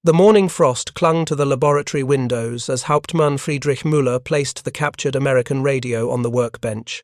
The morning frost clung to the laboratory windows as Hauptmann Friedrich Müller placed the captured American radio on the workbench.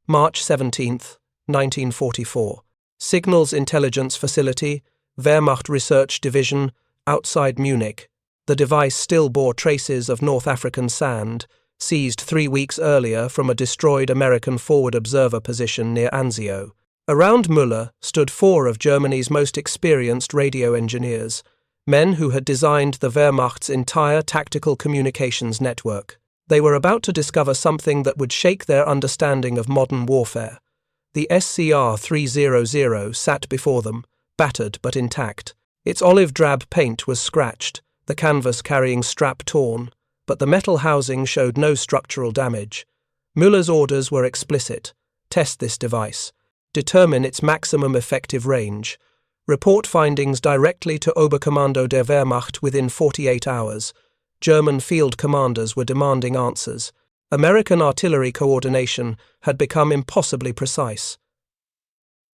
March 17th, 1944. Signals Intelligence Facility, Wehrmacht Research Division, outside Munich. The device still bore traces of North African sand, seized 3 weeks earlier from a destroyed American forward observer position near Anzio. Around Müller stood 4 of Germany's most experienced radio engineers, men who had designed the Wehrmacht's entire tactical communications network. They were about to discover something that would shake their understanding of modern warfare. The SCR-300 sat before them, battered but intact. Its olive-drab paint was scratched, the canvas carrying strap torn, but the metal housing showed no structural damage. Müller's orders were explicit. Test this device. Determine its maximum effective range. Report findings directly to Oberkommando der Wehrmacht within 48 hours. German field commanders were demanding answers. American artillery coordination had become impossibly precise.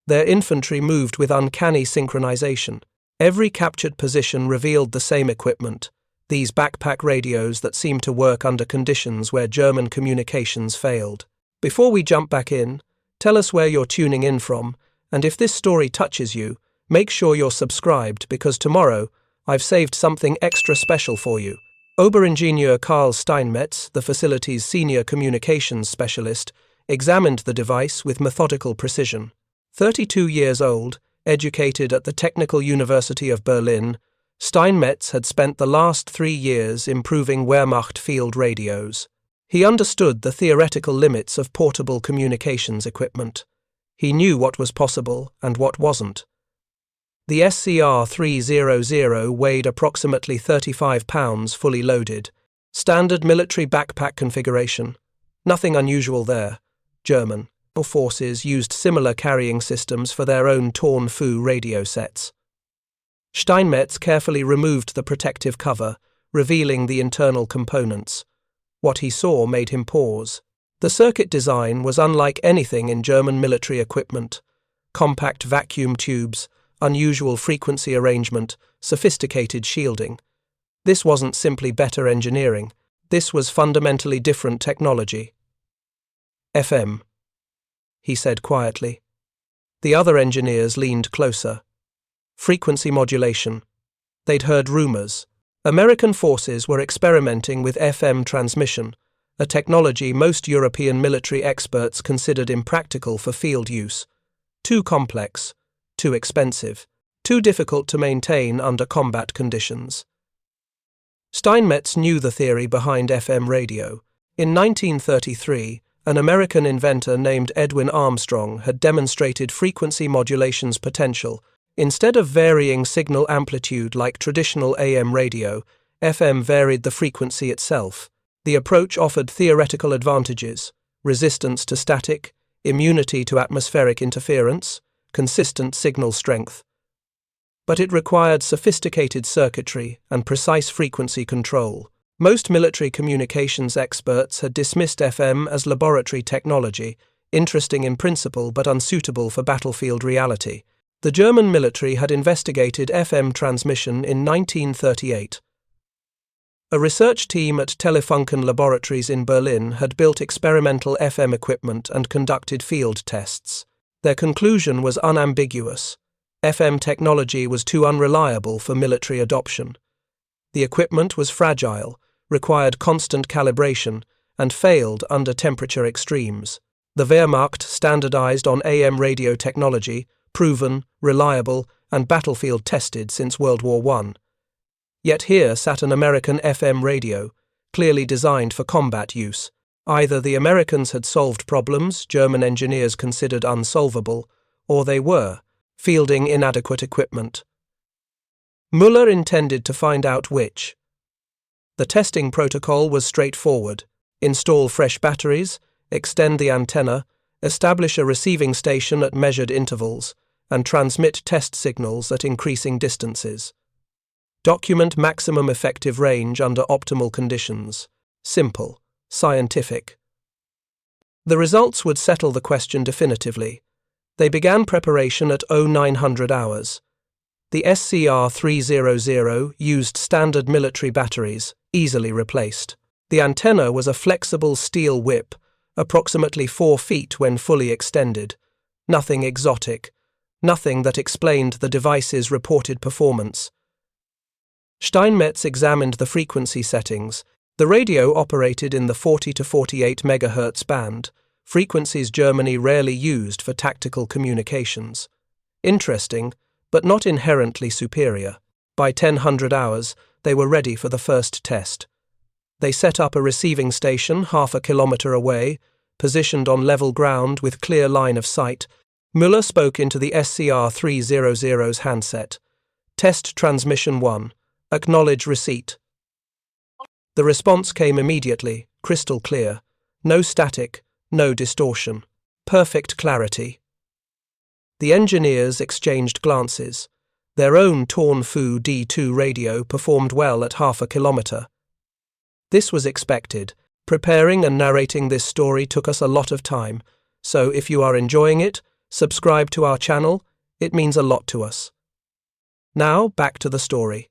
Their infantry moved with uncanny synchronization. Every captured position revealed the same equipment, these backpack radios that seemed to work under conditions where German communications failed. Before we jump back in, tell us where you're tuning in from, and if this story touches you, make sure you're subscribed because tomorrow I've saved something extra special for you. Oberingenieur Karl Steinmetz, the facility's senior communications specialist, examined the device with methodical precision. 32 years old, educated at the Technical University of Berlin, Steinmetz had spent the last 3 years improving Wehrmacht field radios. He understood the theoretical limits of portable communications equipment. He knew what was possible and what wasn't. The SCR-300 weighed approximately 35 pounds fully loaded. Standard military backpack configuration. Nothing unusual there. German forces used similar carrying systems for their own torn Fu radio sets. Steinmetz carefully removed the protective cover, revealing the internal components. What he saw made him pause. The circuit design was unlike anything in German military equipment. Compact vacuum tubes, unusual frequency arrangement, sophisticated shielding. This wasn't simply better engineering. This was fundamentally different technology. FM, he said quietly. The other engineers leaned closer. Frequency modulation. They'd heard rumors. American forces were experimenting with FM transmission, a technology most European military experts considered impractical for field use. Too complex, too expensive, too difficult to maintain under combat conditions. Steinmetz knew the theory behind FM radio. In 1933, an American inventor named Edwin Armstrong had demonstrated frequency modulation's potential. Instead of varying signal amplitude like traditional AM radio, FM varied the frequency itself. The approach offered theoretical advantages: resistance to static, immunity to atmospheric interference, consistent signal strength. But it required sophisticated circuitry and precise frequency control. Most military communications experts had dismissed FM as laboratory technology, interesting in principle but unsuitable for battlefield reality. The German military had investigated FM transmission in 1938. A research team at Telefunken Laboratories in Berlin had built experimental FM equipment and conducted field tests. Their conclusion was unambiguous. FM technology was too unreliable for military adoption. The equipment was fragile, required constant calibration, and failed under temperature extremes. The Wehrmacht standardized on AM radio technology, proven, reliable, and battlefield-tested since World War I. Yet here sat an American FM radio, clearly designed for combat use. Either the Americans had solved problems German engineers considered unsolvable, or they were, fielding inadequate equipment. Müller intended to find out which. The testing protocol was straightforward: install fresh batteries, extend the antenna, establish a receiving station at measured intervals, and transmit test signals at increasing distances. Document maximum effective range under optimal conditions. Simple, scientific. The results would settle the question definitively. They began preparation at 0900 hours. The SCR-300 used standard military batteries, easily replaced. The antenna was a flexible steel whip, approximately 4 feet when fully extended. Nothing exotic, nothing that explained the device's reported performance. Steinmetz examined the frequency settings. The radio operated in the 40 to 48 MHz band, frequencies Germany rarely used for tactical communications. Interesting, but not inherently superior. By 1000 hours, they were ready for the first test. They set up a receiving station half a kilometer away, positioned on level ground with clear line of sight. Müller spoke into the SCR-300's handset. Test transmission 1. Acknowledge receipt. The response came immediately, crystal clear. No static, no distortion. Perfect clarity. The engineers exchanged glances. Their own torn Fu D2 radio performed well at half a kilometer. This was expected. Preparing and narrating this story took us a lot of time, so if you are enjoying it, subscribe to our channel. It means a lot to us. Now, back to the story.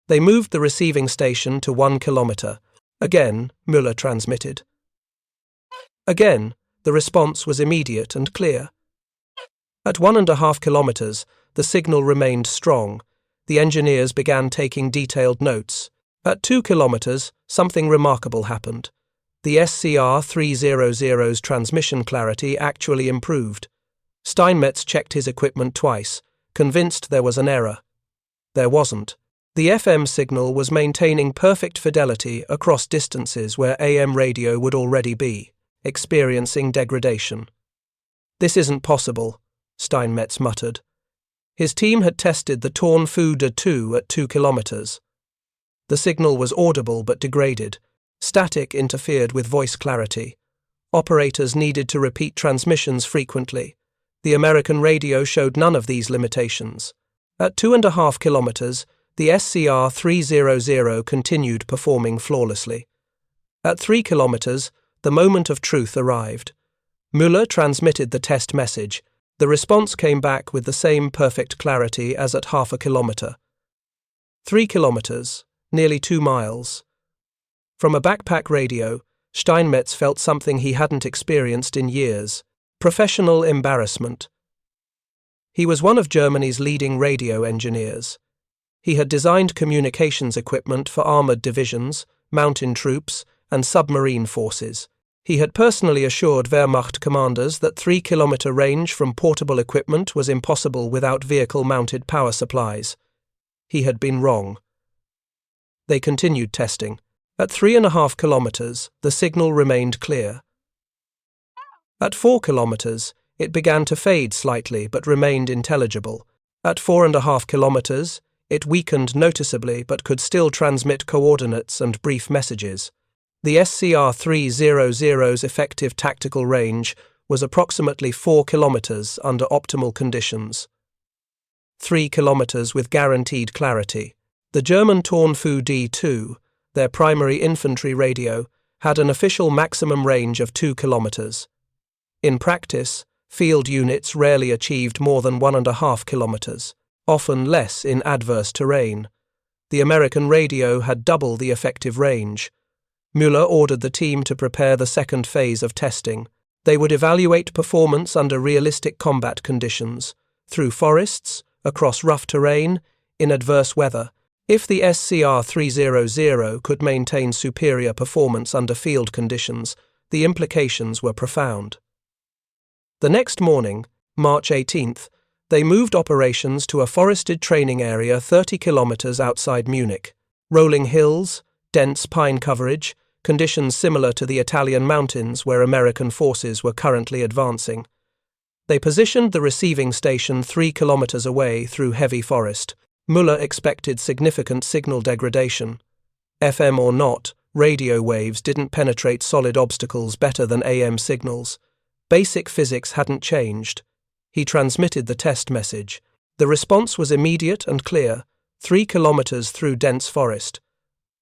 They moved the receiving station to 1 kilometer. Again, Müller transmitted. Again, the response was immediate and clear. At 1.5 kilometers, the signal remained strong. The engineers began taking detailed notes. At 2 kilometers, something remarkable happened. The SCR-300's transmission clarity actually improved. Steinmetz checked his equipment twice, convinced there was an error. There wasn't. The FM signal was maintaining perfect fidelity across distances where AM radio would already be, experiencing degradation. "This isn't possible," Steinmetz muttered. His team had tested the torn Fu D2 at 2 kilometers. The signal was audible but degraded. Static interfered with voice clarity. Operators needed to repeat transmissions frequently. The American radio showed none of these limitations. At 2.5 kilometers, the SCR-300 continued performing flawlessly. At 3 kilometers, the moment of truth arrived. Müller transmitted the test message. The response came back with the same perfect clarity as at half a kilometer. 3 kilometers, nearly 2 miles. From a backpack radio, Steinmetz felt something he hadn't experienced in years: professional embarrassment. He was one of Germany's leading radio engineers. He had designed communications equipment for armored divisions, mountain troops, and submarine forces. He had personally assured Wehrmacht commanders that 3-kilometer range from portable equipment was impossible without vehicle-mounted power supplies. He had been wrong. They continued testing. At 3.5 kilometers, the signal remained clear. At 4 kilometers, it began to fade slightly but remained intelligible. At 4.5 kilometers, it weakened noticeably but could still transmit coordinates and brief messages. The SCR-300's effective tactical range was approximately 4 kilometers under optimal conditions. 3 kilometers with guaranteed clarity. The German torn Fu D2, their primary infantry radio, had an official maximum range of 2 kilometers. In practice, field units rarely achieved more than 1.5 kilometers, often less in adverse terrain. The American radio had double the effective range. Müller ordered the team to prepare the second phase of testing. They would evaluate performance under realistic combat conditions, through forests, across rough terrain, in adverse weather. If the SCR-300 could maintain superior performance under field conditions, the implications were profound. The next morning, March 18th, they moved operations to a forested training area 30 kilometers outside Munich. Rolling hills, dense pine coverage, conditions similar to the Italian mountains where American forces were currently advancing. They positioned the receiving station 3 kilometers away through heavy forest. Müller expected significant signal degradation. FM or not, radio waves didn't penetrate solid obstacles better than AM signals. Basic physics hadn't changed. He transmitted the test message. The response was immediate and clear, 3 kilometers through dense forest.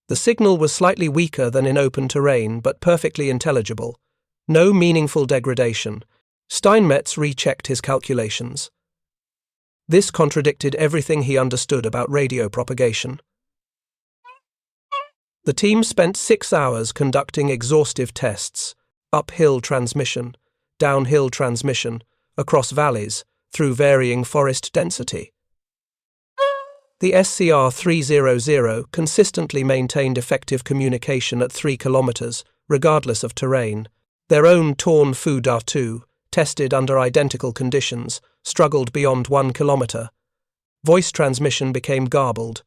The signal was slightly weaker than in open terrain, but perfectly intelligible. No meaningful degradation. Steinmetz rechecked his calculations. This contradicted everything he understood about radio propagation. The team spent 6 hours conducting exhaustive tests: uphill transmission, downhill transmission, across valleys, through varying forest density. The SCR-300 consistently maintained effective communication at 3 kilometers, regardless of terrain. Their own torn Fu-Da-2, tested under identical conditions, struggled beyond 1 kilometer. Voice transmission became garbled.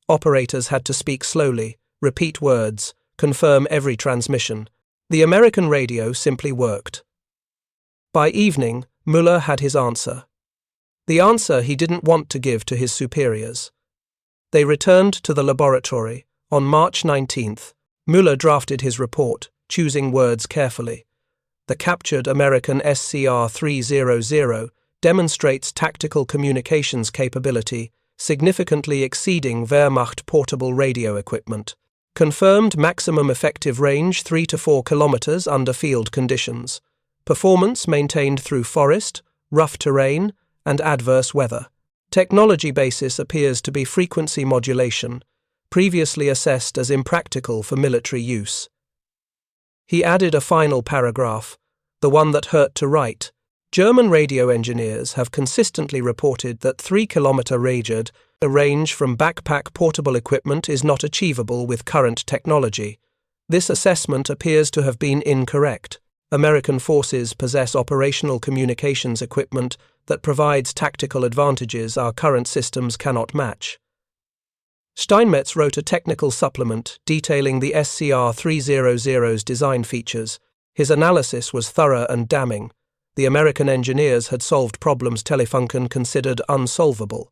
Operators had to speak slowly, repeat words, confirm every transmission. The American radio simply worked. By evening, Müller had his answer. The answer he didn't want to give to his superiors. They returned to the laboratory. On March 19th, Müller drafted his report, choosing words carefully. The captured American SCR-300 demonstrates tactical communications capability significantly exceeding Wehrmacht portable radio equipment. Confirmed maximum effective range 3 to 4 kilometers under field conditions. Performance maintained through forest, rough terrain, and adverse weather. Technology basis appears to be frequency modulation, previously assessed as impractical for military use. He added a final paragraph, the one that hurt to write. German radio engineers have consistently reported that 3-kilometer range from backpack portable equipment is not achievable with current technology. This assessment appears to have been incorrect. American forces possess operational communications equipment that provides tactical advantages our current systems cannot match. Steinmetz wrote a technical supplement detailing the SCR-300's design features. His analysis was thorough and damning. The American engineers had solved problems Telefunken considered unsolvable.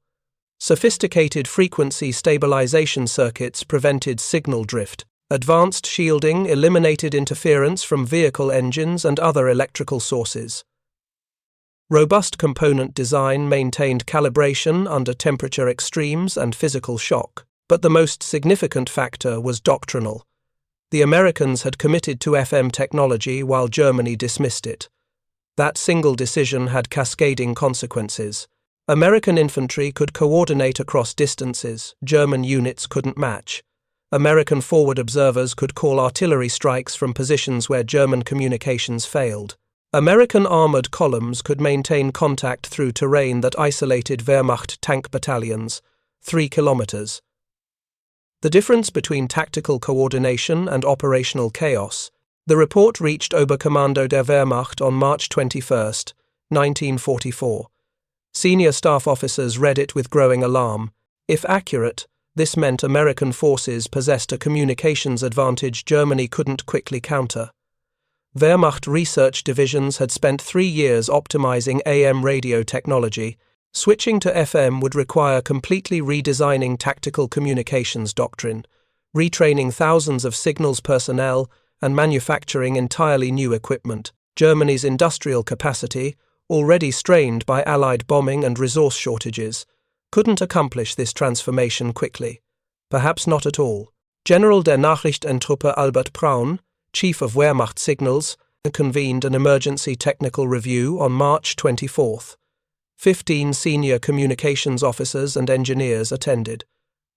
Sophisticated frequency stabilization circuits prevented signal drift. Advanced shielding eliminated interference from vehicle engines and other electrical sources. Robust component design maintained calibration under temperature extremes and physical shock. But the most significant factor was doctrinal. The Americans had committed to FM technology while Germany dismissed it. That single decision had cascading consequences. American infantry could coordinate across distances German units couldn't match. American forward observers could call artillery strikes from positions where German communications failed. American armored columns could maintain contact through terrain that isolated Wehrmacht tank battalions, 3 kilometers. The difference between tactical coordination and operational chaos. The report reached Oberkommando der Wehrmacht on March 21, 1944. Senior staff officers read it with growing alarm. If accurate, this meant American forces possessed a communications advantage Germany couldn't quickly counter. Wehrmacht research divisions had spent 3 years optimizing AM radio technology. Switching to FM would require completely redesigning tactical communications doctrine, retraining thousands of signals personnel, and manufacturing entirely new equipment. Germany's industrial capacity, already strained by Allied bombing and resource shortages, couldn't accomplish this transformation quickly. Perhaps not at all. General der Nachrichtentruppe Albert Braun, chief of Wehrmacht signals, convened an emergency technical review on March 24. 15 senior communications officers and engineers attended.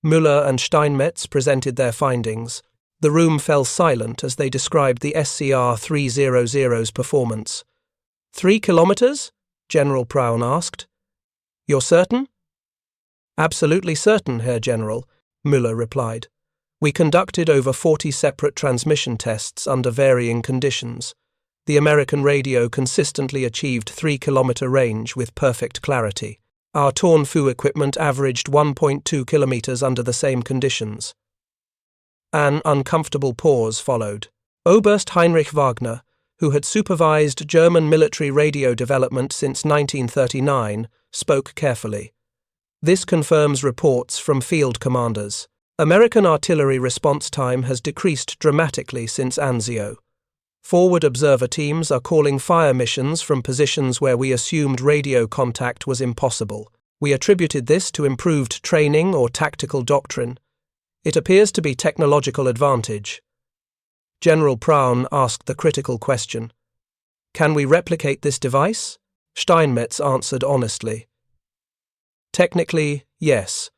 Müller and Steinmetz presented their findings. The room fell silent as they described the SCR-300's performance. 3 kilometers? General Braun asked. You're certain? Absolutely certain, Herr General, Müller replied. We conducted over 40 separate transmission tests under varying conditions. The American radio consistently achieved 3-kilometer range with perfect clarity. Our torn Fu equipment averaged 1.2 kilometers under the same conditions. An uncomfortable pause followed. Oberst Heinrich Wagner, who had supervised German military radio development since 1939, spoke carefully. This confirms reports from field commanders. American artillery response time has decreased dramatically since Anzio. Forward observer teams are calling fire missions from positions where we assumed radio contact was impossible. We attributed this to improved training or tactical doctrine. It appears to be technological advantage. General Braun asked the critical question. Can we replicate this device? Steinmetz answered honestly. Technically, yes.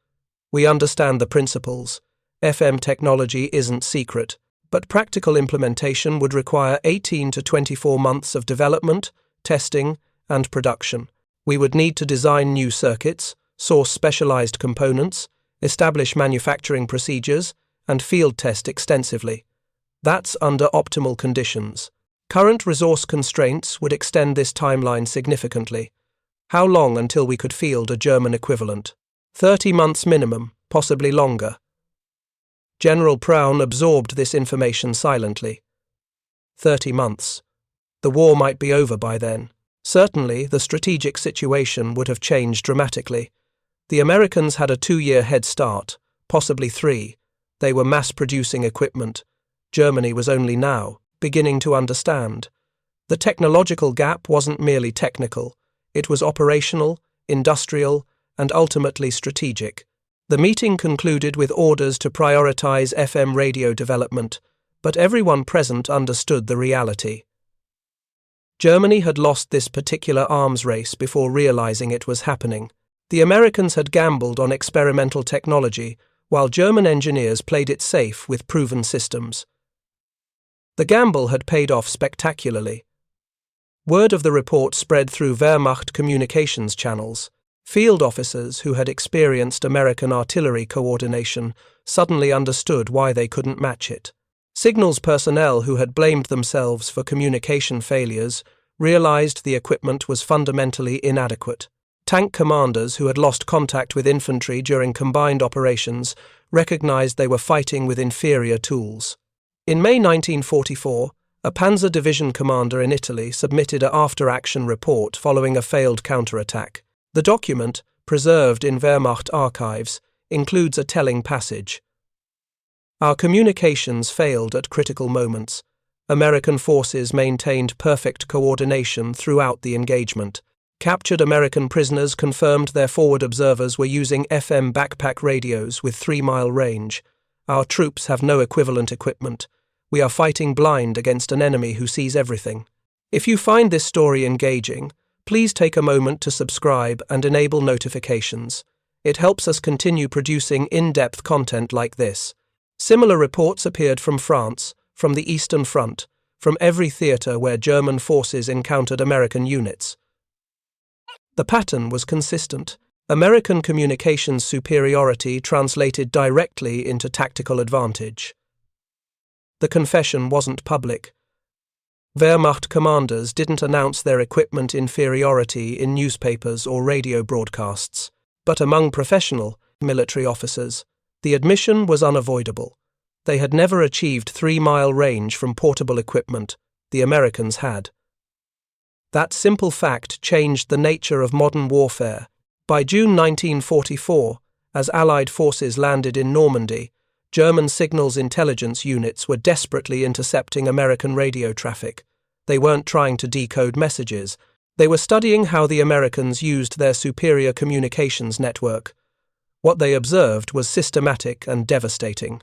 We understand the principles. FM technology isn't secret, but practical implementation would require 18 to 24 months of development, testing, and production. We would need to design new circuits, source specialized components, establish manufacturing procedures, and field test extensively. That's under optimal conditions. Current resource constraints would extend this timeline significantly. How long until we could field a German equivalent? 30 months minimum, possibly longer. General Braun absorbed this information silently. 30 months. The war might be over by then. Certainly, the strategic situation would have changed dramatically. The Americans had a 2-year head start, possibly 3. They were mass-producing equipment. Germany was only now beginning to understand. The technological gap wasn't merely technical. It was operational, industrial, and ultimately strategic. The meeting concluded with orders to prioritize FM radio development, but everyone present understood the reality. Germany had lost this particular arms race before realizing it was happening. The Americans had gambled on experimental technology, while German engineers played it safe with proven systems. The gamble had paid off spectacularly. Word of the report spread through Wehrmacht communications channels. Field officers who had experienced American artillery coordination suddenly understood why they couldn't match it. Signals personnel who had blamed themselves for communication failures realized the equipment was fundamentally inadequate. Tank commanders who had lost contact with infantry during combined operations recognized they were fighting with inferior tools. In May 1944, a Panzer Division commander in Italy submitted an after-action report following a failed counterattack. The document, preserved in Wehrmacht archives, includes a telling passage. Our communications failed at critical moments. American forces maintained perfect coordination throughout the engagement. Captured American prisoners confirmed their forward observers were using FM backpack radios with 3-mile range. Our troops have no equivalent equipment. We are fighting blind against an enemy who sees everything. If you find this story engaging, please take a moment to subscribe and enable notifications. It helps us continue producing in-depth content like this. Similar reports appeared from France, from the Eastern Front, from every theater where German forces encountered American units. The pattern was consistent. American communications superiority translated directly into tactical advantage. The confession wasn't public. Wehrmacht commanders didn't announce their equipment inferiority in newspapers or radio broadcasts, but among professional military officers, the admission was unavoidable. They had never achieved 3-mile range from portable equipment. The Americans had. That simple fact changed the nature of modern warfare. By June 1944, as Allied forces landed in Normandy, German signals intelligence units were desperately intercepting American radio traffic. They weren't trying to decode messages. They were studying how the Americans used their superior communications network. What they observed was systematic and devastating.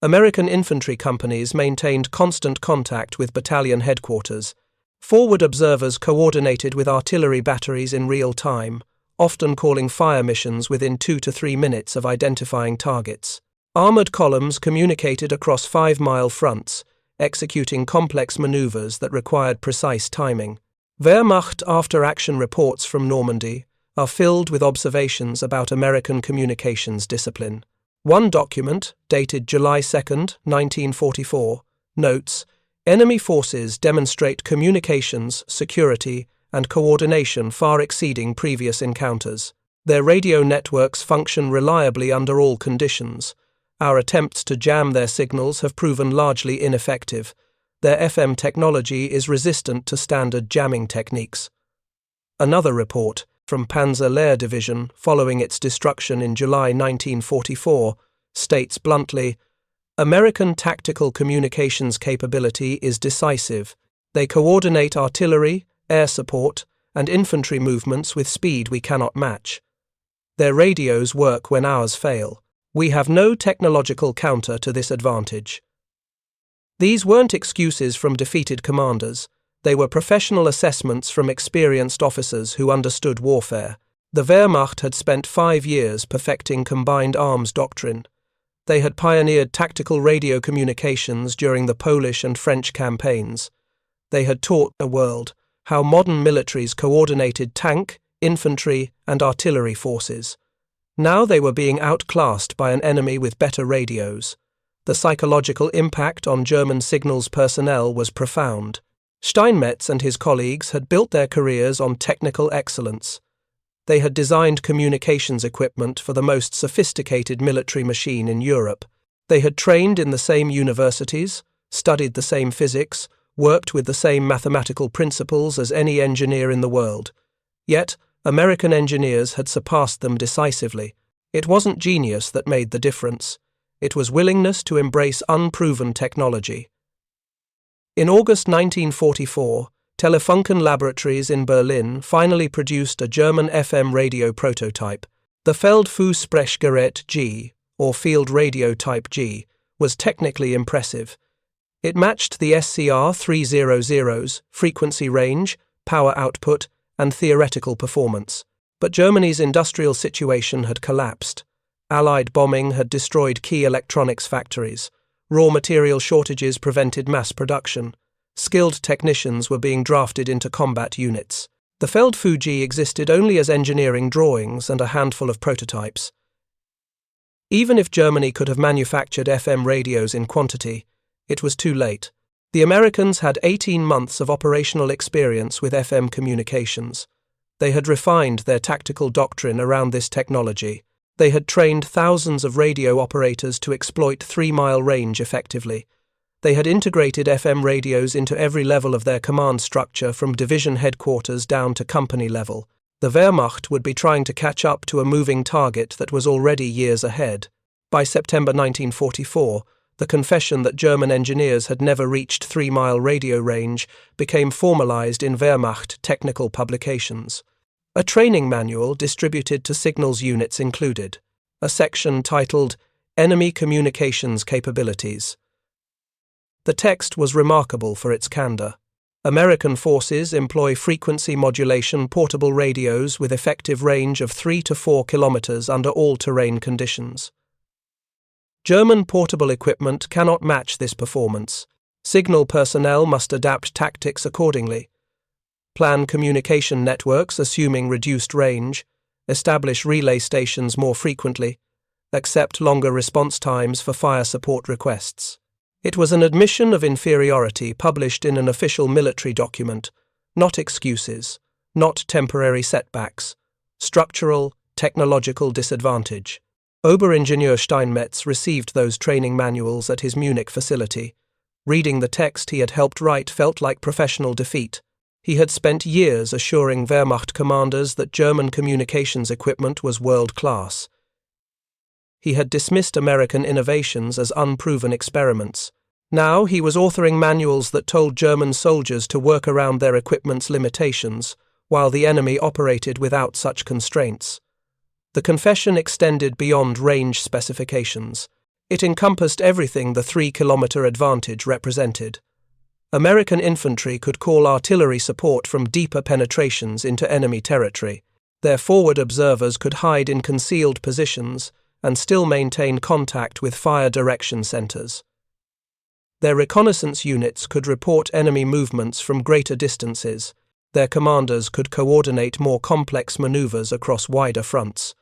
American infantry companies maintained constant contact with battalion headquarters. Forward observers coordinated with artillery batteries in real time, often calling fire missions within 2 to 3 minutes of identifying targets. Armored columns communicated across 5-mile fronts, executing complex maneuvers that required precise timing. Wehrmacht after-action reports from Normandy are filled with observations about American communications discipline. One document, dated July 2, 1944, notes, "Enemy forces demonstrate communications, security, and coordination far exceeding previous encounters. Their radio networks function reliably under all conditions. Our attempts to jam their signals have proven largely ineffective. Their FM technology is resistant to standard jamming techniques." Another report, from Panzer Lehr Division following its destruction in July 1944, states bluntly, "American tactical communications capability is decisive. They coordinate artillery, air support, and infantry movements with speed we cannot match. Their radios work when ours fail. We have no technological counter to this advantage." These weren't excuses from defeated commanders. They were professional assessments from experienced officers who understood warfare. The Wehrmacht had spent 5 years perfecting combined arms doctrine. They had pioneered tactical radio communications during the Polish and French campaigns. They had taught the world how modern militaries coordinated tank, infantry, and artillery forces. Now they were being outclassed by an enemy with better radios. The psychological impact on German signals personnel was profound. Steinmetz and his colleagues had built their careers on technical excellence. They had designed communications equipment for the most sophisticated military machine in Europe. They had trained in the same universities, studied the same physics, worked with the same mathematical principles as any engineer in the world. Yet, American engineers had surpassed them decisively. It wasn't genius that made the difference. It was willingness to embrace unproven technology. In August 1944, Telefunken Laboratories in Berlin finally produced a German FM radio prototype. The Feldfußsprechgerät G, or Field Radio Type G, was technically impressive. It matched the SCR-300's frequency range, power output, and theoretical performance. But Germany's industrial situation had collapsed. Allied bombing had destroyed key electronics factories. Raw material shortages prevented mass production. Skilled technicians were being drafted into combat units. The Feldfuß existed only as engineering drawings and a handful of prototypes. Even if Germany could have manufactured FM radios in quantity, it was too late. The Americans had 18 months of operational experience with FM communications. They had refined their tactical doctrine around this technology. They had trained thousands of radio operators to exploit 3-mile range effectively. They had integrated FM radios into every level of their command structure from division headquarters down to company level. The Wehrmacht would be trying to catch up to a moving target that was already years ahead. By September 1944, the confession that German engineers had never reached 3-mile radio range became formalized in Wehrmacht technical publications. A training manual distributed to signals units included a section titled Enemy Communications Capabilities. The text was remarkable for its candor. American forces employ frequency modulation portable radios with effective range of 3 to 4 kilometers under all terrain conditions. German portable equipment cannot match this performance. Signal personnel must adapt tactics accordingly. Plan communication networks assuming reduced range, establish relay stations more frequently, accept longer response times for fire support requests. It was an admission of inferiority published in an official military document, not excuses, not temporary setbacks, structural, technological disadvantage. Oberingenieur Steinmetz received those training manuals at his Munich facility. Reading the text he had helped write felt like professional defeat. He had spent years assuring Wehrmacht commanders that German communications equipment was world-class. He had dismissed American innovations as unproven experiments. Now he was authoring manuals that told German soldiers to work around their equipment's limitations, while the enemy operated without such constraints. The confession extended beyond range specifications. It encompassed everything the 3-kilometer advantage represented. American infantry could call artillery support from deeper penetrations into enemy territory. Their forward observers could hide in concealed positions and still maintain contact with fire direction centers. Their reconnaissance units could report enemy movements from greater distances. Their commanders could coordinate more complex maneuvers across wider fronts.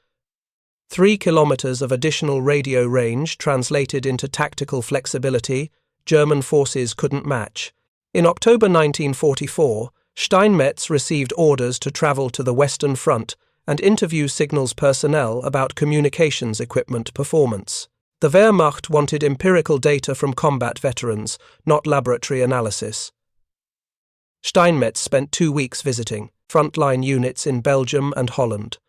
3 kilometers of additional radio range translated into tactical flexibility German forces couldn't match. In October 1944, Steinmetz received orders to travel to the Western Front and interview signals personnel about communications equipment performance. The Wehrmacht wanted empirical data from combat veterans, not laboratory analysis. Steinmetz spent 2 weeks visiting frontline units in Belgium and Holland.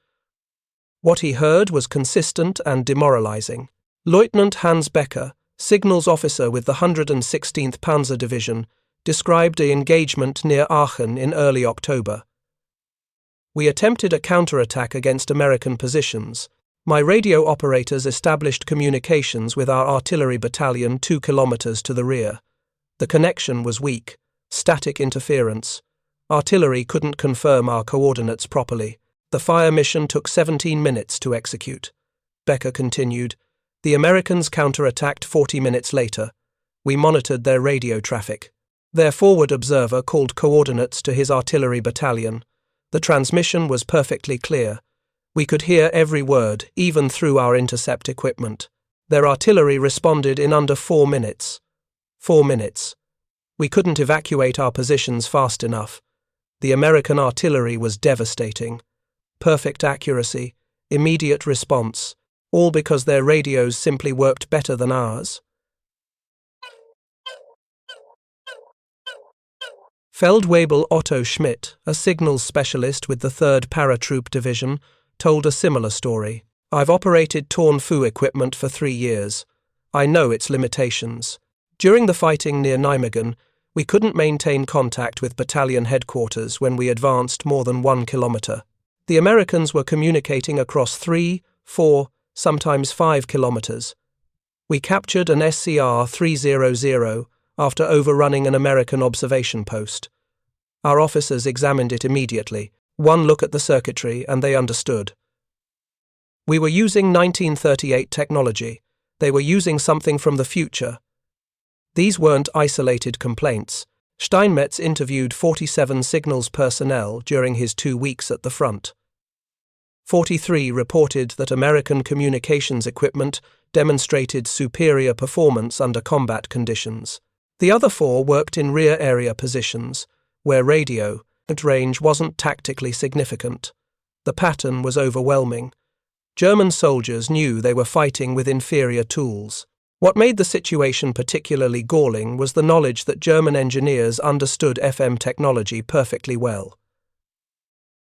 What he heard was consistent and demoralizing. Lieutenant Hans Becker, signals officer with the 116th Panzer Division, described the engagement near Aachen in early October. We attempted a counterattack against American positions. My radio operators established communications with our artillery battalion 2 kilometers to the rear. The connection was weak, static interference. Artillery couldn't confirm our coordinates properly. The fire mission took 17 minutes to execute. Becker continued. The Americans counterattacked 40 minutes later. We monitored their radio traffic. Their forward observer called coordinates to his artillery battalion. The transmission was perfectly clear. We could hear every word, even through our intercept equipment. Their artillery responded in under 4 minutes. 4 minutes. We couldn't evacuate our positions fast enough. The American artillery was devastating. Perfect accuracy, immediate response, all because their radios simply worked better than ours. Feldwebel Otto Schmidt, a signals specialist with the 3rd Paratroop Division, told a similar story. I've operated Torn Fu equipment for 3 years. I know its limitations. During the fighting near Nijmegen, we couldn't maintain contact with battalion headquarters when we advanced more than 1 kilometer. The Americans were communicating across 3, 4, sometimes 5 kilometers. We captured an SCR-300 after overrunning an American observation post. Our officers examined it immediately. One look at the circuitry and they understood. We were using 1938 technology. They were using something from the future. These weren't isolated complaints. Steinmetz interviewed 47 signals personnel during his 2 weeks at the front. 43 reported that American communications equipment demonstrated superior performance under combat conditions. The other 4 worked in rear area positions, where radio range wasn't tactically significant. The pattern was overwhelming. German soldiers knew they were fighting with inferior tools. What made the situation particularly galling was the knowledge that German engineers understood FM technology perfectly well.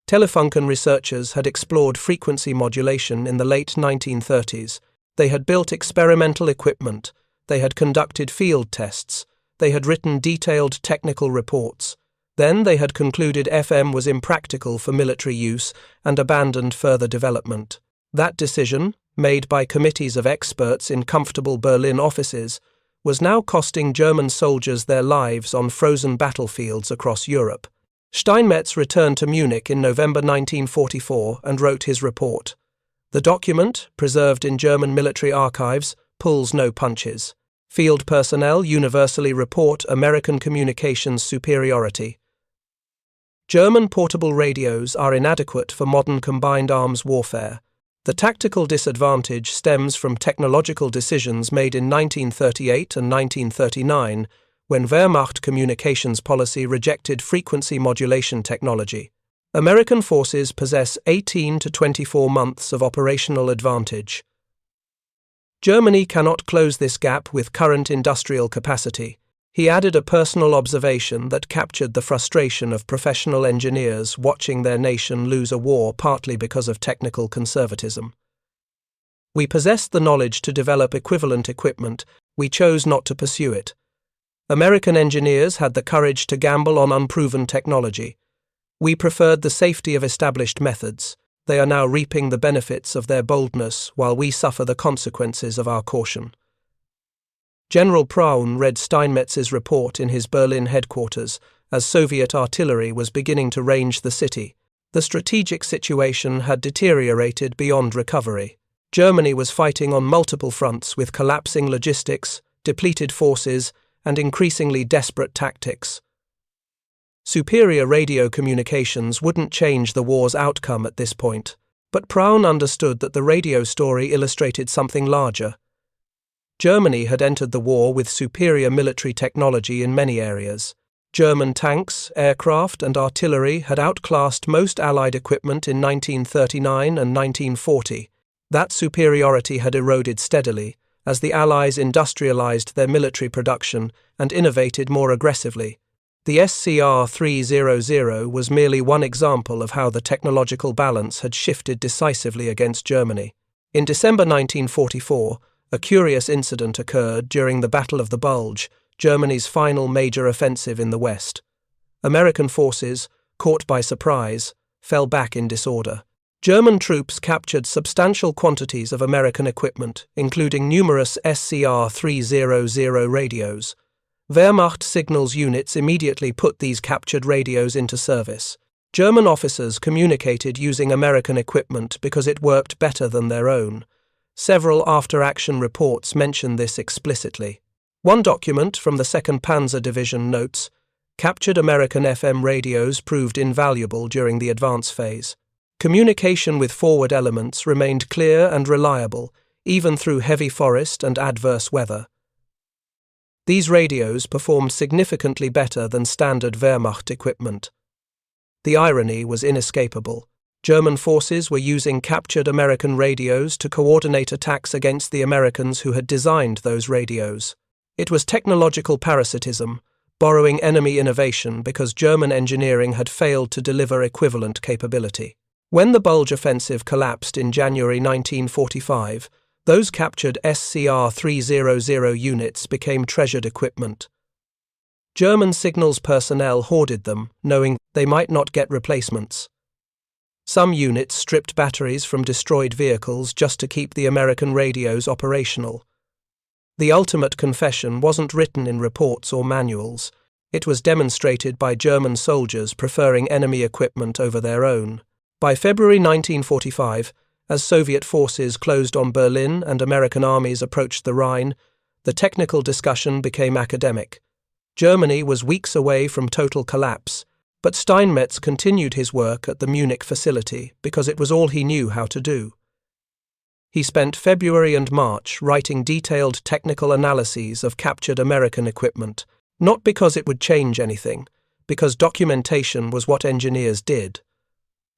Telefunken researchers had explored frequency modulation in the late 1930s. They had built experimental equipment. They had conducted field tests. They had written detailed technical reports. Then they had concluded FM was impractical for military use and abandoned further development. That decision, made by committees of experts in comfortable Berlin offices, was now costing German soldiers their lives on frozen battlefields across Europe. Steinmetz returned to Munich in November 1944 and wrote his report. The document, preserved in German military archives, pulls no punches. Field personnel universally report American communications superiority. German portable radios are inadequate for modern combined arms warfare. The tactical disadvantage stems from technological decisions made in 1938 and 1939, when Wehrmacht communications policy rejected frequency modulation technology. American forces possess 18 to 24 months of operational advantage. Germany cannot close this gap with current industrial capacity. He added a personal observation that captured the frustration of professional engineers watching their nation lose a war partly because of technical conservatism. We possessed the knowledge to develop equivalent equipment. We chose not to pursue it. American engineers had the courage to gamble on unproven technology. We preferred the safety of established methods. They are now reaping the benefits of their boldness while we suffer the consequences of our caution. General Braun read Steinmetz's report in his Berlin headquarters as Soviet artillery was beginning to range the city. The strategic situation had deteriorated beyond recovery. Germany was fighting on multiple fronts with collapsing logistics, depleted forces, and increasingly desperate tactics. Superior radio communications wouldn't change the war's outcome at this point, but Braun understood that the radio story illustrated something larger. Germany had entered the war with superior military technology in many areas. German tanks, aircraft, and artillery had outclassed most Allied equipment in 1939 and 1940. That superiority had eroded steadily as the Allies industrialized their military production and innovated more aggressively. The SCR-300 was merely one example of how the technological balance had shifted decisively against Germany. In December 1944, a curious incident occurred during the Battle of the Bulge, Germany's final major offensive in the West. American forces, caught by surprise, fell back in disorder. German troops captured substantial quantities of American equipment, including numerous SCR-300 radios. Wehrmacht signals units immediately put these captured radios into service. German officers communicated using American equipment because it worked better than their own. Several after-action reports mention this explicitly. One document from the 2nd Panzer Division notes, captured American FM radios proved invaluable during the advance phase. Communication with forward elements remained clear and reliable, even through heavy forest and adverse weather. These radios performed significantly better than standard Wehrmacht equipment. The irony was inescapable. German forces were using captured American radios to coordinate attacks against the Americans who had designed those radios. It was technological parasitism, borrowing enemy innovation because German engineering had failed to deliver equivalent capability. When the Bulge offensive collapsed in January 1945, those captured SCR-300 units became treasured equipment. German signals personnel hoarded them, knowing they might not get replacements. Some units stripped batteries from destroyed vehicles just to keep the American radios operational. The ultimate confession wasn't written in reports or manuals. It was demonstrated by German soldiers preferring enemy equipment over their own. By February 1945, as Soviet forces closed on Berlin and American armies approached the Rhine, the technical discussion became academic. Germany was weeks away from total collapse, but Steinmetz continued his work at the Munich facility because it was all he knew how to do. He spent February and March writing detailed technical analyses of captured American equipment, not because it would change anything, because documentation was what engineers did.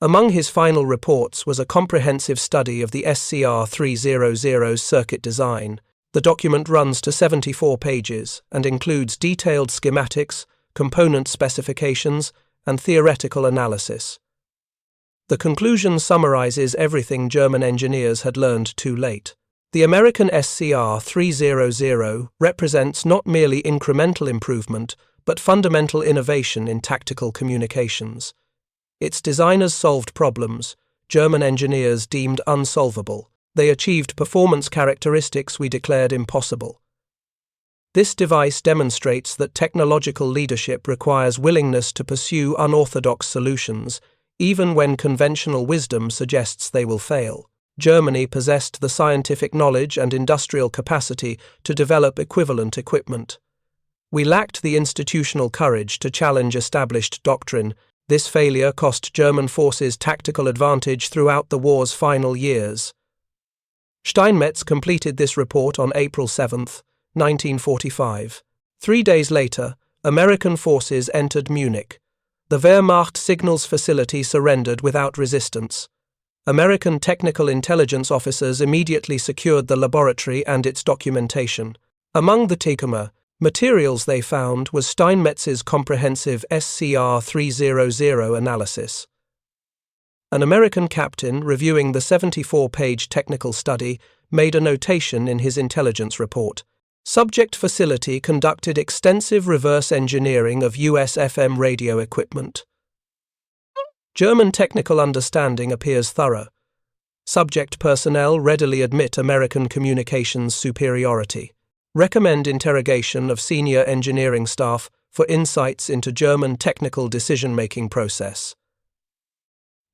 Among his final reports was a comprehensive study of the SCR-300's circuit design. The document runs to 74 pages and includes detailed schematics, component specifications, and theoretical analysis. The conclusion summarizes everything German engineers had learned too late. The American SCR-300 represents not merely incremental improvement, but fundamental innovation in tactical communications. Its designers solved problems German engineers deemed unsolvable. They achieved performance characteristics we declared impossible. This device demonstrates that technological leadership requires willingness to pursue unorthodox solutions, even when conventional wisdom suggests they will fail. Germany possessed the scientific knowledge and industrial capacity to develop equivalent equipment. We lacked the institutional courage to challenge established doctrine. This failure cost German forces tactical advantage throughout the war's final years. Steinmetz completed this report on April 7, 1945. 3 days later, American forces entered Munich. The Wehrmacht signals facility surrendered without resistance. American technical intelligence officers immediately secured the laboratory and its documentation. Among the materials they found was Steinmetz's comprehensive SCR-300 analysis. An American captain reviewing the 74-page technical study made a notation in his intelligence report. Subject facility conducted extensive reverse engineering of US FM radio equipment. German technical understanding appears thorough. Subject personnel readily admit American communications superiority. Recommend interrogation of senior engineering staff for insights into German technical decision-making process.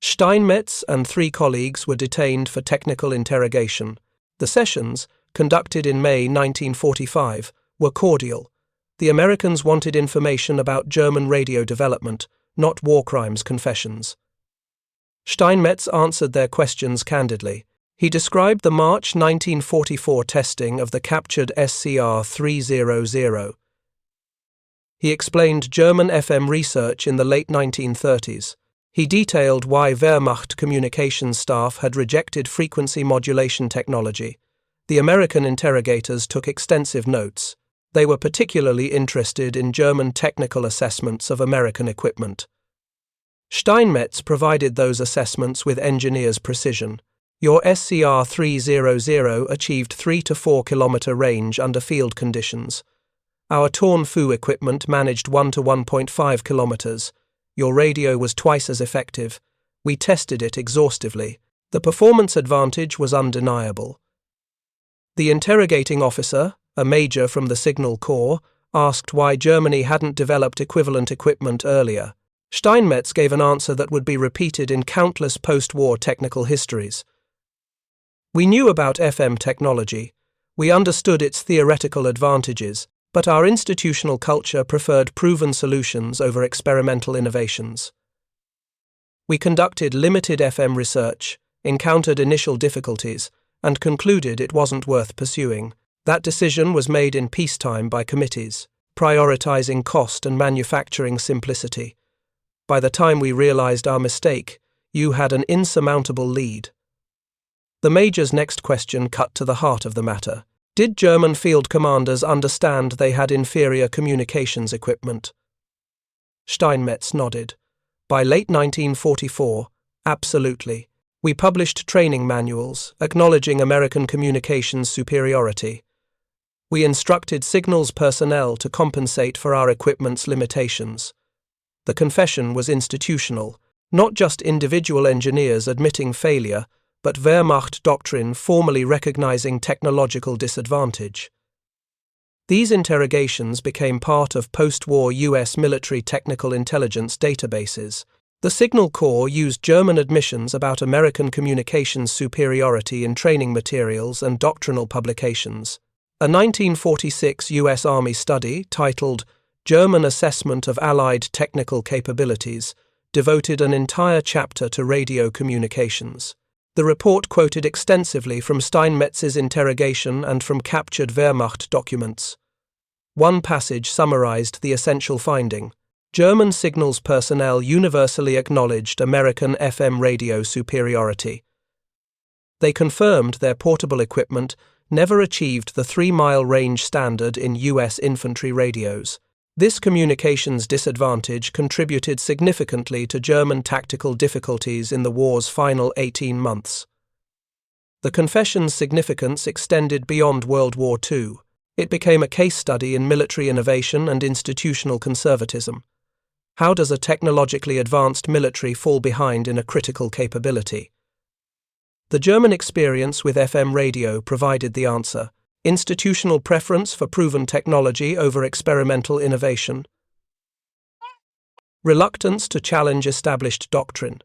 Steinmetz and 3 colleagues were detained for technical interrogation. The sessions, conducted in May 1945, were cordial. The Americans wanted information about German radio development, not war crimes confessions. Steinmetz answered their questions candidly. He described the March 1944 testing of the captured SCR-300. He explained German FM research in the late 1930s. He detailed why Wehrmacht communications staff had rejected frequency modulation technology. The American interrogators took extensive notes. They were particularly interested in German technical assessments of American equipment. Steinmetz provided those assessments with engineer's precision. Your SCR-300 achieved 3 to 4 kilometer range under field conditions. Our torn Fu equipment managed 1 to 1.5 kilometers. Your radio was twice as effective. We tested it exhaustively. The performance advantage was undeniable. The interrogating officer, a major from the Signal Corps, asked why Germany hadn't developed equivalent equipment earlier. Steinmetz gave an answer that would be repeated in countless post-war technical histories. We knew about FM technology, we understood its theoretical advantages, but our institutional culture preferred proven solutions over experimental innovations. We conducted limited FM research, encountered initial difficulties, and concluded it wasn't worth pursuing. That decision was made in peacetime by committees, prioritizing cost and manufacturing simplicity. By the time we realized our mistake, you had an insurmountable lead. The Major's next question cut to the heart of the matter. Did German field commanders understand they had inferior communications equipment? Steinmetz nodded. By late 1944, absolutely. We published training manuals, acknowledging American communications superiority. We instructed signals personnel to compensate for our equipment's limitations. The confession was institutional, not just individual engineers admitting failure, but Wehrmacht doctrine formally recognizing technological disadvantage. These interrogations became part of post-war U.S. military technical intelligence databases. The Signal Corps used German admissions about American communications superiority in training materials and doctrinal publications. A 1946 U.S. Army study titled German Assessment of Allied Technical Capabilities devoted an entire chapter to radio communications. The report quoted extensively from Steinmetz's interrogation and from captured Wehrmacht documents. One passage summarized the essential finding. German signals personnel universally acknowledged American FM radio superiority. They confirmed their portable equipment never achieved the 3-mile range standard in U.S. infantry radios. This communications disadvantage contributed significantly to German tactical difficulties in the war's final 18 months. The confession's significance extended beyond World War II. It became a case study in military innovation and institutional conservatism. How does a technologically advanced military fall behind in a critical capability? The German experience with FM radio provided the answer. Institutional preference for proven technology over experimental innovation. Reluctance to challenge established doctrine.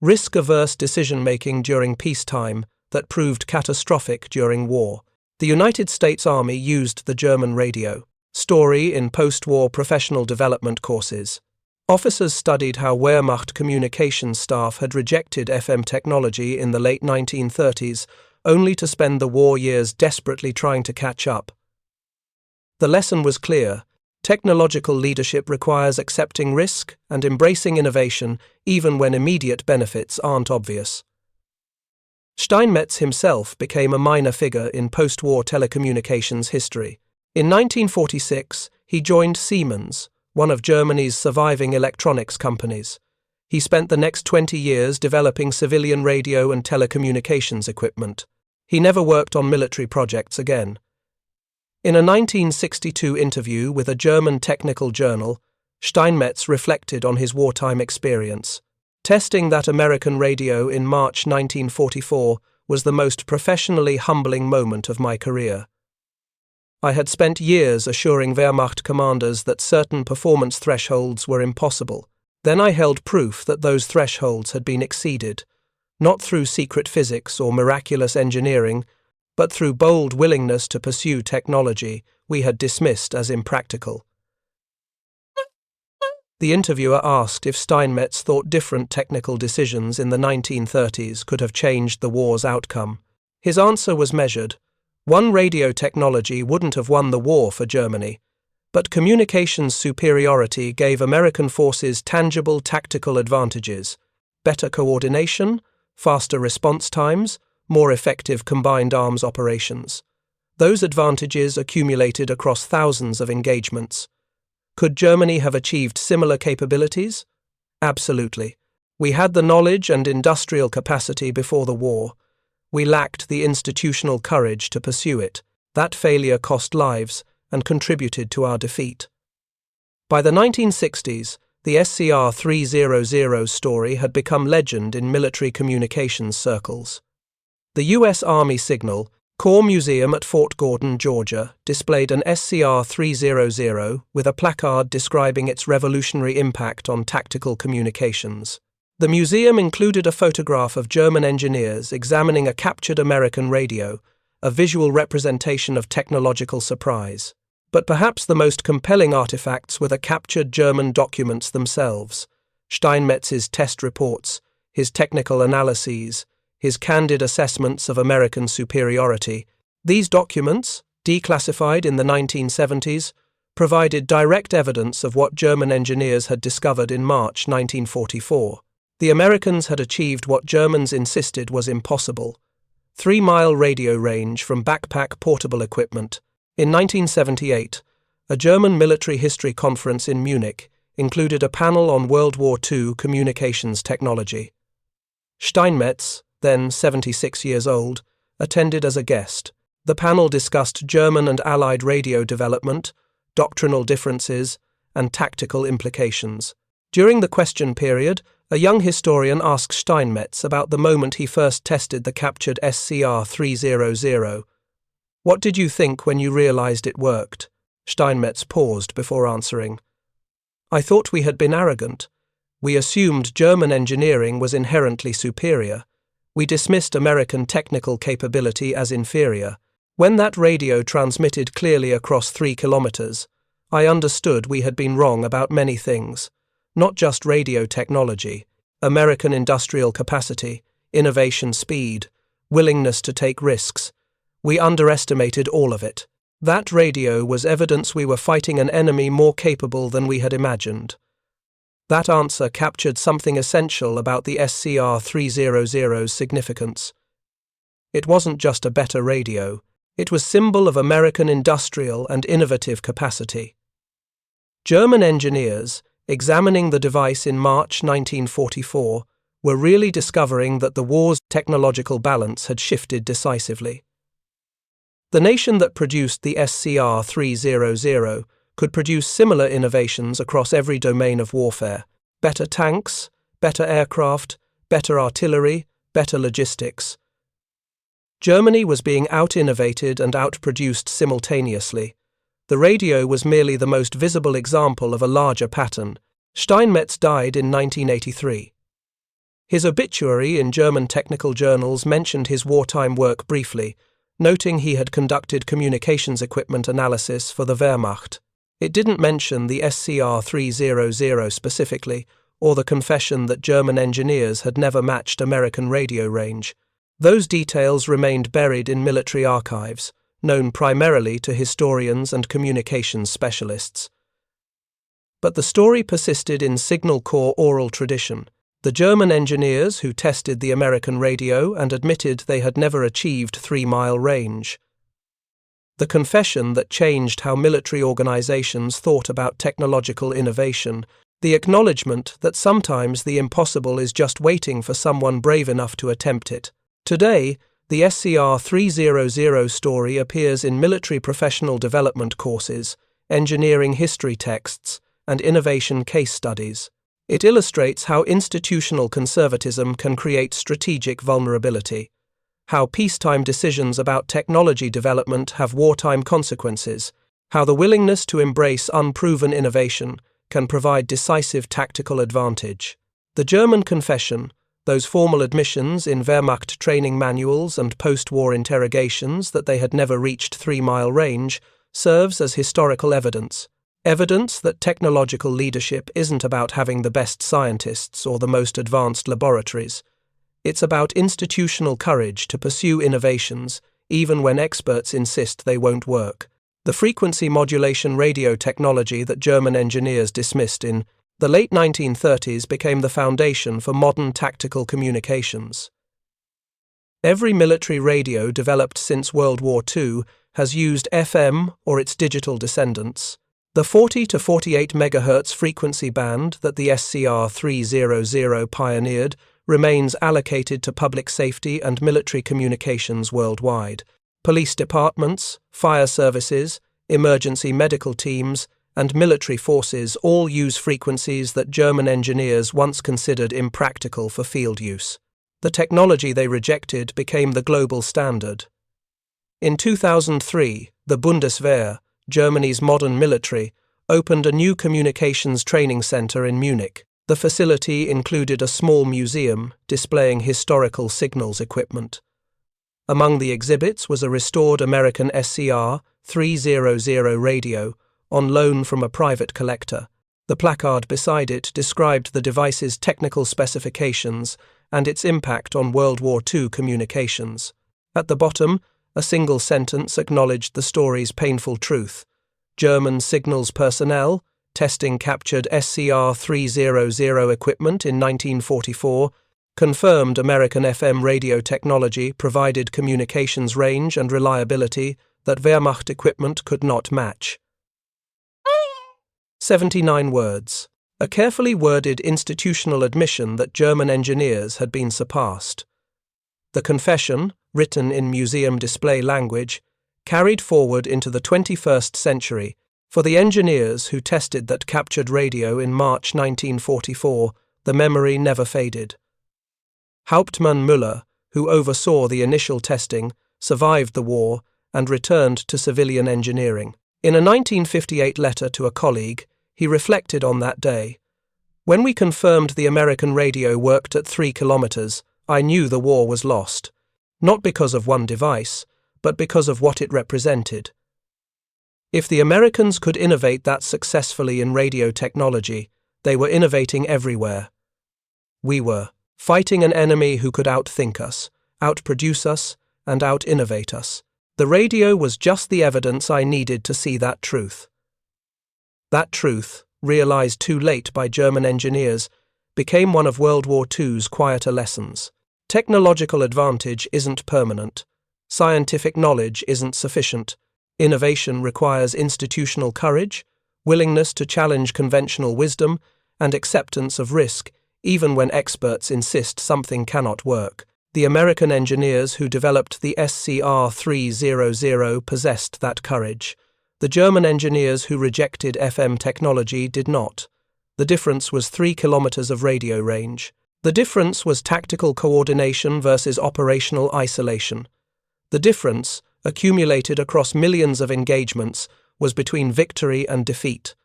Risk-averse decision-making during peacetime that proved catastrophic during war. The United States Army used the German radio. Story in post-war professional development courses. Officers studied how Wehrmacht communications staff had rejected FM technology in the late 1930s, only to spend the war years desperately trying to catch up. The lesson was clear. Technological leadership requires accepting risk and embracing innovation even when immediate benefits aren't obvious. Steinmetz himself became a minor figure in post-war telecommunications history. In 1946, he joined Siemens, one of Germany's surviving electronics companies. He spent the next 20 years developing civilian radio and telecommunications equipment. He never worked on military projects again. In a 1962 interview with a German technical journal, Steinmetz reflected on his wartime experience. Testing that American radio in March 1944 was the most professionally humbling moment of my career. I had spent years assuring Wehrmacht commanders that certain performance thresholds were impossible. Then I held proof that those thresholds had been exceeded, not through secret physics or miraculous engineering, but through bold willingness to pursue technology we had dismissed as impractical. The interviewer asked if Steinmetz thought different technical decisions in the 1930s could have changed the war's outcome. His answer was measured. One radio technology wouldn't have won the war for Germany, but communications superiority gave American forces tangible tactical advantages: better coordination, faster response times, more effective combined arms operations. Those advantages accumulated across thousands of engagements. Could Germany have achieved similar capabilities? Absolutely. We had the knowledge and industrial capacity before the war. We lacked the institutional courage to pursue it. That failure cost lives and contributed to our defeat. By the 1960s, the SCR-300 story had become legend in military communications circles. The U.S. Army signal, Corps Museum at Fort Gordon, Georgia, displayed an SCR-300 with a placard describing its revolutionary impact on tactical communications. The museum included a photograph of German engineers examining a captured American radio, a visual representation of technological surprise. But perhaps the most compelling artifacts were the captured German documents themselves: Steinmetz's test reports, his technical analyses, his candid assessments of American superiority. These documents, declassified in the 1970s, provided direct evidence of what German engineers had discovered in March 1944. The Americans had achieved what Germans insisted was impossible: 3-mile radio range from backpack portable equipment. In 1978, a German military history conference in Munich included a panel on World War II communications technology. Steinmetz, then 76 years old, attended as a guest. The panel discussed German and Allied radio development, doctrinal differences, and tactical implications. During the question period, a young historian asked Steinmetz about the moment he first tested the captured SCR-300. "What did you think when you realized it worked?" Steinmetz paused before answering. "I thought we had been arrogant. We assumed German engineering was inherently superior. We dismissed American technical capability as inferior. When that radio transmitted clearly across 3 kilometers, I understood we had been wrong about many things. Not just radio technology, American industrial capacity, innovation speed, willingness to take risks. We underestimated all of it. That radio was evidence we were fighting an enemy more capable than we had imagined." That answer captured something essential about the SCR-300's significance. It wasn't just a better radio, it was symbol of American industrial and innovative capacity. German engineers, examining the device in March 1944, were really discovering that the war's technological balance had shifted decisively. The nation that produced the SCR-300 could produce similar innovations across every domain of warfare: better tanks, better aircraft, better artillery, better logistics. Germany was being out-innovated and out-produced simultaneously. The radio was merely the most visible example of a larger pattern. Steinmetz died in 1983. His obituary in German technical journals mentioned his wartime work briefly, noting he had conducted communications equipment analysis for the Wehrmacht. It didn't mention the SCR-300 specifically, or the confession that German engineers had never matched American radio range. Those details remained buried in military archives, known primarily to historians and communications specialists. But the story persisted in Signal Corps oral tradition. The German engineers who tested the American radio and admitted they had never achieved 3-mile range. The confession that changed how military organizations thought about technological innovation, the acknowledgement that sometimes the impossible is just waiting for someone brave enough to attempt it. Today, the SCR-300 story appears in military professional development courses, engineering history texts, and innovation case studies. It illustrates how institutional conservatism can create strategic vulnerability, how peacetime decisions about technology development have wartime consequences, how the willingness to embrace unproven innovation can provide decisive tactical advantage. The German confession, those formal admissions in Wehrmacht training manuals and post-war interrogations that they had never reached 3-mile range, serves as historical evidence. Evidence that technological leadership isn't about having the best scientists or the most advanced laboratories. It's about institutional courage to pursue innovations, even when experts insist they won't work. The frequency modulation radio technology that German engineers dismissed in the late 1930s became the foundation for modern tactical communications. Every military radio developed since World War II has used FM or its digital descendants. The 40 to 48 MHz frequency band that the SCR-300 pioneered remains allocated to public safety and military communications worldwide. Police departments, fire services, emergency medical teams, and military forces all use frequencies that German engineers once considered impractical for field use. The technology they rejected became the global standard. In 2003, the Bundeswehr, Germany's modern military, opened a new communications training center in Munich. The facility included a small museum displaying historical signals equipment. Among the exhibits was a restored American SCR-300 radio on loan from a private collector. The placard beside it described the device's technical specifications and its impact on World War II communications. At the bottom, a single sentence acknowledged the story's painful truth. German signals personnel, testing captured SCR-300 equipment in 1944, confirmed American FM radio technology provided communications range and reliability that Wehrmacht equipment could not match. 79 words. A carefully worded institutional admission that German engineers had been surpassed. The confession, written in museum display language, carried forward into the 21st century. For the engineers who tested that captured radio in March 1944, the memory never faded. Hauptmann Müller, who oversaw the initial testing, survived the war and returned to civilian engineering. In a 1958 letter to a colleague, he reflected on that day. When we confirmed the American radio worked at 3 kilometers, I knew the war was lost. Not because of one device, but because of what it represented. If the Americans could innovate that successfully in radio technology, they were innovating everywhere. We were fighting an enemy who could outthink us, outproduce us, and out-innovate us. The radio was just the evidence I needed to see that truth. That truth, realized too late by German engineers, became one of World War II's quieter lessons. Technological advantage isn't permanent. Scientific knowledge isn't sufficient. Innovation requires institutional courage, willingness to challenge conventional wisdom, and acceptance of risk, even when experts insist something cannot work. The American engineers who developed the SCR-300 possessed that courage. The German engineers who rejected FM technology did not. The difference was 3 kilometers of radio range. The difference was tactical coordination versus operational isolation. The difference, accumulated across millions of engagements, was between victory and defeat.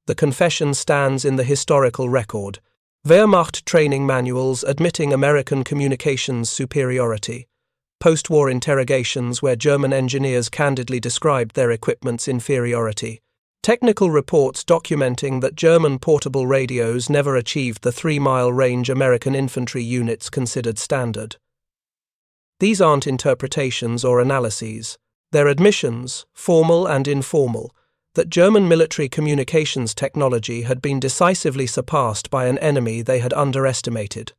The confession stands in the historical record. Wehrmacht training manuals admitting American communications superiority. Post-war interrogations where German engineers candidly described their equipment's inferiority. Technical reports documenting that German portable radios never achieved the 3-mile range American infantry units considered standard. These aren't interpretations or analyses. They're admissions, formal and informal, that German military communications technology had been decisively surpassed by an enemy they had underestimated.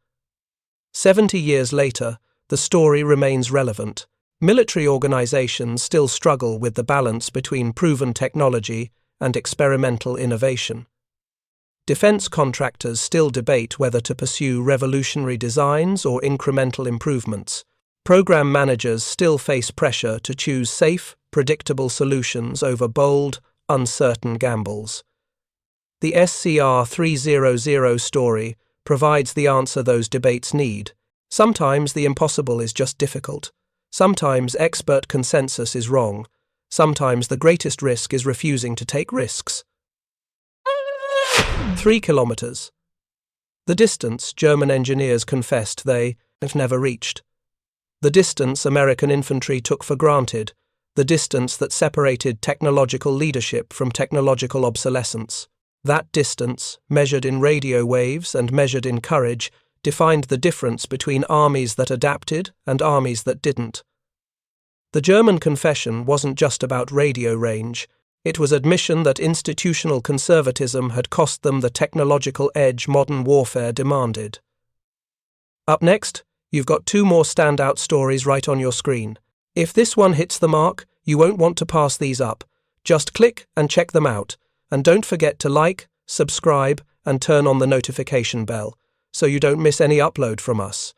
70 years later, the story remains relevant. Military organizations still struggle with the balance between proven technology and experimental innovation. Defense contractors still debate whether to pursue revolutionary designs or incremental improvements. Program managers still face pressure to choose safe, predictable solutions over bold, uncertain gambles. The SCR-300 story provides the answer those debates need. Sometimes the impossible is just difficult. Sometimes expert consensus is wrong. Sometimes the greatest risk is refusing to take risks. 3 kilometers. The distance German engineers confessed they have never reached. The distance American infantry took for granted. The distance that separated technological leadership from technological obsolescence. That distance, measured in radio waves and measured in courage, defined the difference between armies that adapted and armies that didn't. The German confession wasn't just about radio range. It was admission that institutional conservatism had cost them the technological edge modern warfare demanded. Up next, you've got 2 more standout stories right on your screen. If this one hits the mark, you won't want to pass these up. Just click and check them out. And don't forget to like, subscribe, and turn on the notification bell, so you don't miss any upload from us.